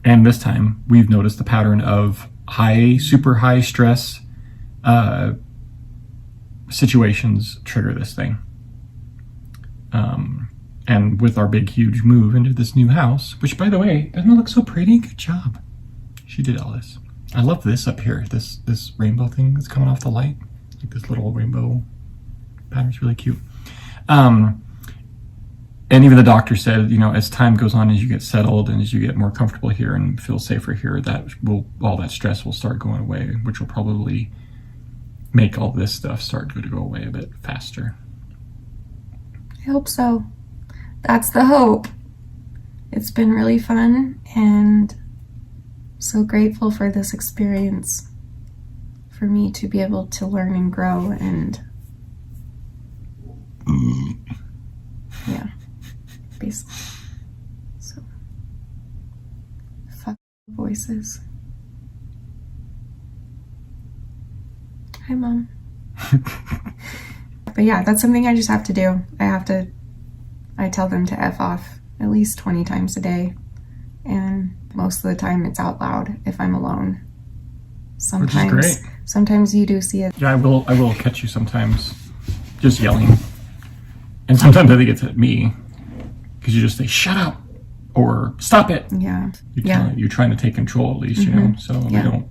And this time we've noticed the pattern of super high stress situations trigger this thing. And with our big, huge move into this new house, which, by the way, doesn't it look so pretty? Good job. She did all this. I love this up here, this rainbow thing that's coming off the light. Like this little rainbow pattern's really cute. And even the doctor said, as time goes on, as you get settled and as you get more comfortable here and feel safer here, all that stress will start going away, which will probably make all this stuff start to go away a bit faster. I hope so. That's the hope. It's been really fun, and so grateful for this experience, for me to be able to learn and grow, and yeah, basically. So, fuck voices. Hi, Mom. But yeah, that's something I just have to do. I tell them to F off at least 20 times a day. And most of the time it's out loud if I'm alone. Sometimes, which is great. Sometimes you do see it. Yeah, I will catch you sometimes just yelling. And sometimes I think it's at me, because you just say, shut up, or stop it. Yeah. You're trying to take control at least, so we don't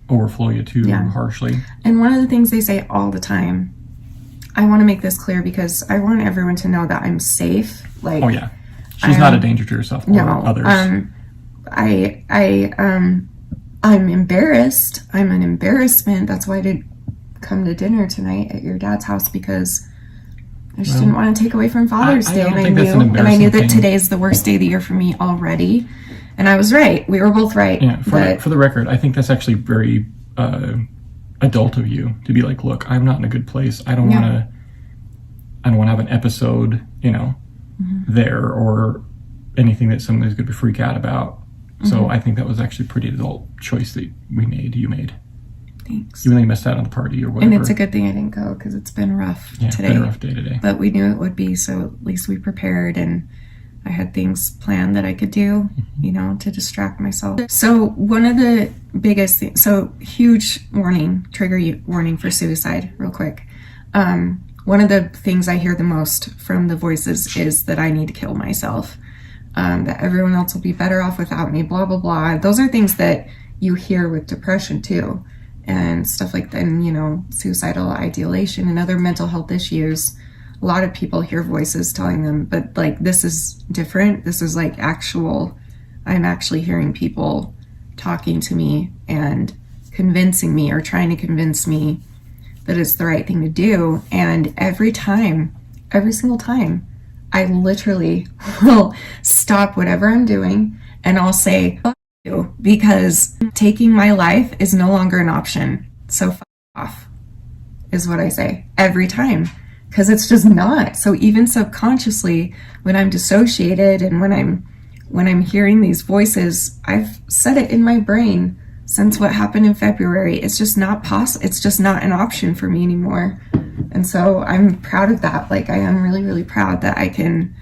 overflow you too harshly. And one of the things they say all the time, I want to make this clear because I want everyone to know that I'm safe. Like, oh yeah, she's not a danger to herself or others. I'm embarrassed. I'm an embarrassment. That's why I didn't come to dinner tonight at your dad's house, because I just didn't want to take away from Father's Day, and I knew that today is the worst day of the year for me already. And I was right. We were both right. Yeah, for the record, I think that's actually very adult of you to be like, look, I'm not in a good place. I don't want to have an episode, there, or anything that somebody's going to freak out about. So I think that was actually a pretty adult choice that you made. Thanks. You really missed out on the party or whatever. And it's a good thing I didn't go, because it's been rough today. It's been a rough day today. But we knew it would be, so at least we prepared, and I had things planned that I could do, to distract myself. So one of the biggest things, huge warning, trigger warning for suicide, real quick. One of the things I hear the most from the voices is that I need to kill myself, that everyone else will be better off without me, blah, blah, blah. Those are things that you hear with depression too, and stuff like that, and, suicidal ideation and other mental health issues. A lot of people hear voices telling them, but like, this is different. This is like I'm actually hearing people talking to me and convincing me, or trying to convince me that it's the right thing to do. And every single time, I literally will stop whatever I'm doing and I'll say, fuck you, because taking my life is no longer an option. So fuck off, is what I say every time. Because it's just not. So even subconsciously, when I'm dissociated and when I'm hearing these voices, I've said it in my brain since what happened in February. It's just not possible. It's just not an option for me anymore. And so I'm proud of that. Like, I am really, really proud that I can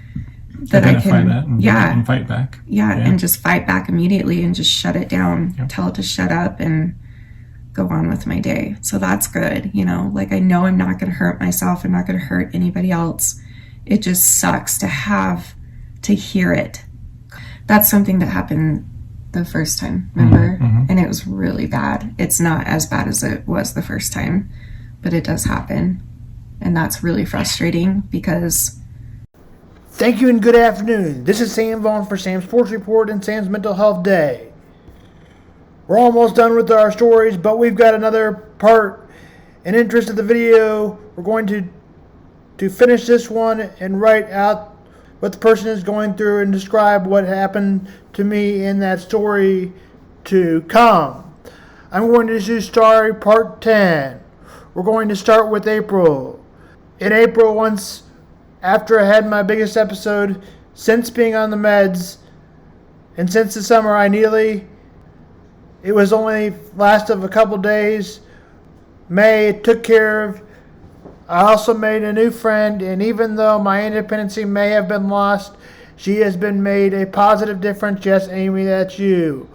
identify that and fight back. Yeah, and just fight back immediately and just shut it down. Yep. Tell it to shut up and go on with my day. So that's good. Like, I know I'm not going to hurt myself. I'm not going to hurt anybody else. It just sucks to have to hear it. That's something that happened the first time, remember? And it was really bad. It's not as bad as it was the first time, but it does happen. And that's really frustrating, because... Thank you and good afternoon. This is Sam Vaughn for Sam's Sports Report and Sam's Mental Health Day. We're almost done with our stories, but we've got another part. In interest of the video, we're going to finish this one and write out what the person is going through and describe what happened to me in that story to come. I'm going to do story part 10. We're going to start with April. In April, once after I had my biggest episode since being on the meds, and since the summer, it was only last of a couple days. May took care of. I also made a new friend, and even though my independency may have been lost, She has been made a positive difference. Yes, Amy, that's you.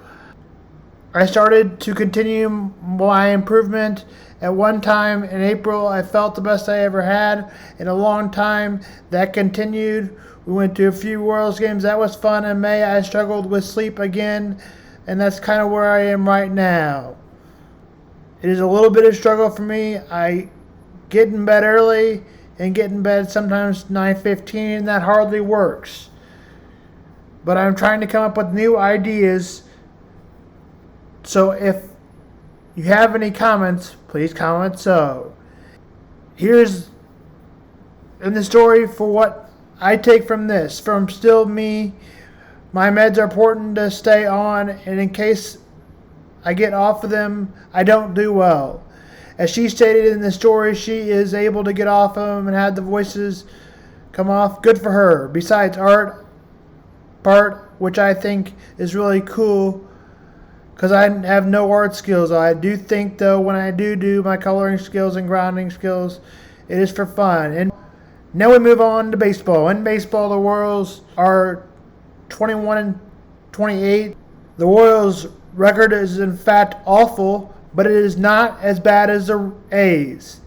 I started to continue my improvement. At one time in April, I felt the best I ever had in a long time. That continued. We went to a few Worlds games. That was fun. In May, I struggled with sleep again, and that's kind of where I am right now. It is a little bit of struggle for me. I get in bed early and get in bed sometimes 9:15, and that hardly works. But I'm trying to come up with new ideas. So if you have any comments, please comment so. Here's in the story for what I take from this. From still me, my meds are important to stay on, and in case I get off of them, I don't do well. As she stated in the story, she is able to get off of them and had the voices come off. Good for her. Besides art part, which I think is really cool, because I have no art skills. I do think, though, when I do my coloring skills and grounding skills, it is for fun. And now we move on to baseball. In baseball, the Royals are 21-28. The Royals' record is, in fact, awful, but it is not as bad as the A's.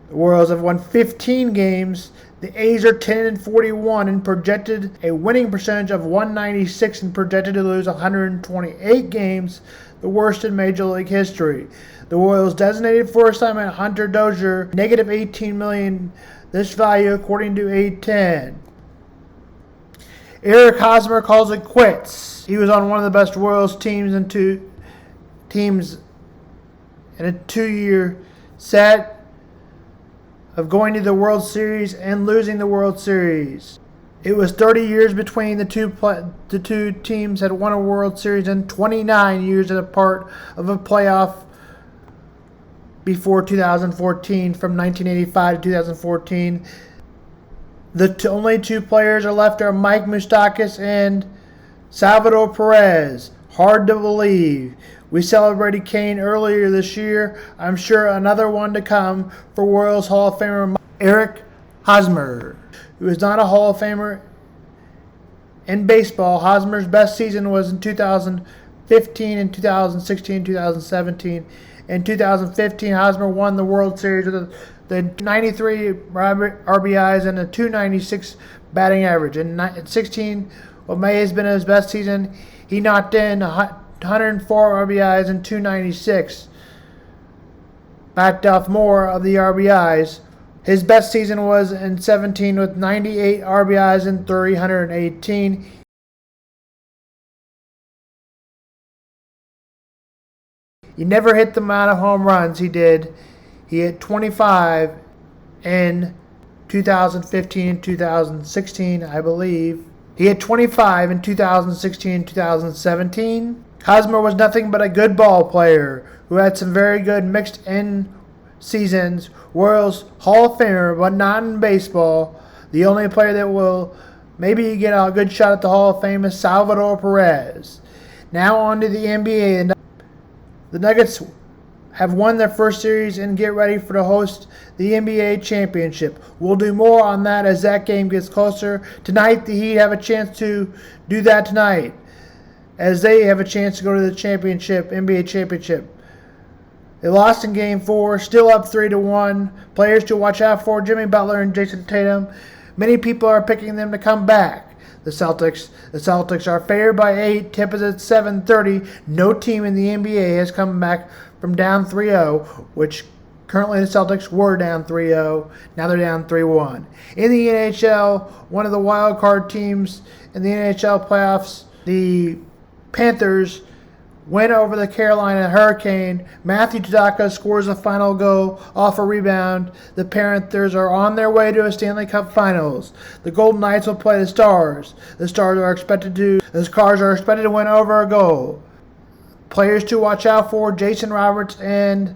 The Royals have won 15 games. The A's are 10-41 and projected a winning percentage of 196 and projected to lose 128 games, the worst in Major League history. The Royals designated for assignment Hunter Dozier, negative $18 million, this value according to yt5s. Eric Hosmer calls it quits. He was on one of the best Royals teams in a 2-year set of going to the World Series and losing the World Series. It was 30 years between the two teams had won a World Series and 29 years as a part of a playoff before 2014. From 1985 to 2014, the only two players are left are Mike Moustakas and Salvador Perez. Hard to believe. We celebrated Kane earlier this year. I'm sure another one to come for Royals Hall of Famer Eric Hosmer, who is not a Hall of Famer in baseball. Hosmer's best season was in 2015 and 2016, 2017. In 2015, Hosmer won the World Series with the 93 RBIs and a 296 batting average. In 16, what may have been his best season, he knocked in 104 RBIs and 296. Backed off more of the RBIs. His best season was in 17 with 98 RBIs and 318. He never hit the amount of home runs he did. He hit 25 in 2015 and 2016, I believe. He hit 25 in 2016 and 2017. Hosmer was nothing but a good ball player who had some very good mixed-in seasons. Royals Hall of Famer, but not in baseball. The only player that will maybe get a good shot at the Hall of Fame is Salvador Perez. Now on to the NBA. The Nuggets have won their first series and get ready for to host the NBA championship. We'll do more on that as that game gets closer. Tonight, the Heat have a chance to do that tonight, as they have a chance to go to the NBA championship. They lost in Game 4, still up 3-1. Players to watch out for: Jimmy Butler and Jason Tatum. Many people are picking them to come back. The Celtics are favored by 8. Tip is at 7:30. No team in the NBA has come back from down 3-0, which currently the Celtics were down 3-0. Now they're down 3-1. In the NHL, one of the wild card teams in the NHL playoffs, the Panthers win over the Carolina Hurricane. Matthew Tadaka scores the final goal off a rebound. The Panthers are on their way to a Stanley Cup Finals. The Golden Knights will play the Stars. The Stars are expected to win over a goal. Players to watch out for: Jason Roberts and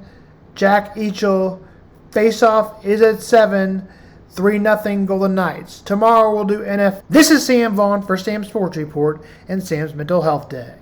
Jack Eichel. Face-off is at 7. 3-0 Golden Knights. Tomorrow we'll do NF. This is Sam Vaughn for Sam's Sports Report and Sam's Mental Health Day.